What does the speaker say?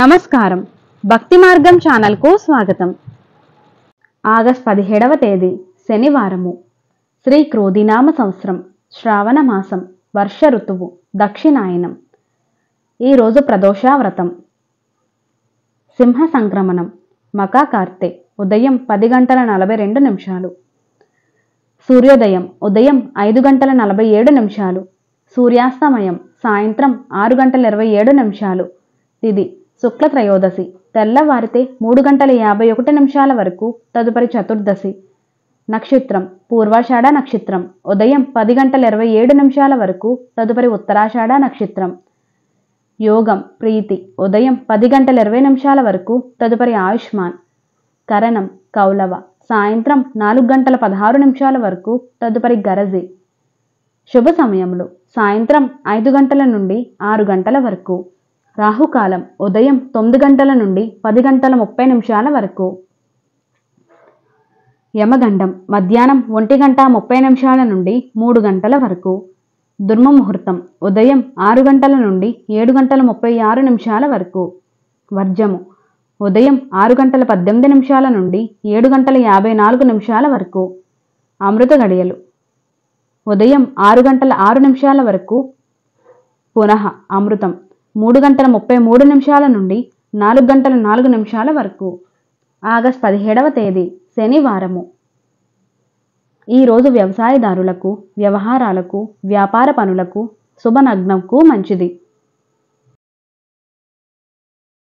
నమస్కారం. భక్తి మార్గం ఛానల్కు స్వాగతం. ఆగస్ట్ 17వ తేదీ శనివారము. శ్రీ క్రోధినామ సంవత్సరం, శ్రావణ మాసం, వర్ష ఋతువు, దక్షిణాయనం. ఈరోజు ప్రదోష వ్రతం. సింహ సంక్రమణం, మకా కార్తె, ఉదయం 10 గంటల 42 నిమిషాలు. సూర్యోదయం ఉదయం 5 గంటల 47 నిమిషాలు. సూర్యాస్తమయం సాయంత్రం 6 గంటల 27 నిమిషాలు. తిథి శుక్ల త్రయోదశి, తెల్లవారితే 3 గంటల 51 నిమిషాల వరకు, తదుపరి చతుర్దశి. నక్షత్రం పూర్వాషాఢ నక్షత్రం, ఉదయం 10 గంటల 27 నిమిషాల వరకు, తదుపరి ఉత్తరాషాఢ నక్షత్రం. యోగం ప్రీతి, ఉదయం 10 గంటల 20 నిమిషాల వరకు, తదుపరి ఆయుష్మాన్. కరణం కౌలవ, సాయంత్రం 4 గంటల 16 నిమిషాల వరకు, తదుపరి గరజి. శుభ సమయములు సాయంత్రం 5 గంటల నుండి 6 గంటల వరకు. రాహుకాలం ఉదయం 9 గంటల నుండి 10 గంటల 30 నిమిషాల వరకు. యమగండం మధ్యాహ్నం 1 గంట 30 నిమిషాల నుండి 3 గంటల వరకు. దుర్ముహూర్తం ఉదయం 6 గంటల నుండి 7 గంటల 36 నిమిషాల వరకు. వర్జము ఉదయం 6 గంటల 18 నిమిషాల నుండి 7 గంటల 54 నిమిషాల వరకు. అమృత గడియలు ఉదయం 6 గంటల 6 నిమిషాల వరకు. పునః అమృతం 3 గంటల 33 నిమిషాల నుండి 4 గంటల 4 నిమిషాల వరకు. ఆగస్ట్ 17వ తేదీ శనివారము. ఈరోజు వ్యవసాయదారులకు, వ్యవహారాలకు, వ్యాపార పనులకు, శుభనగ్నంకు మంచిది.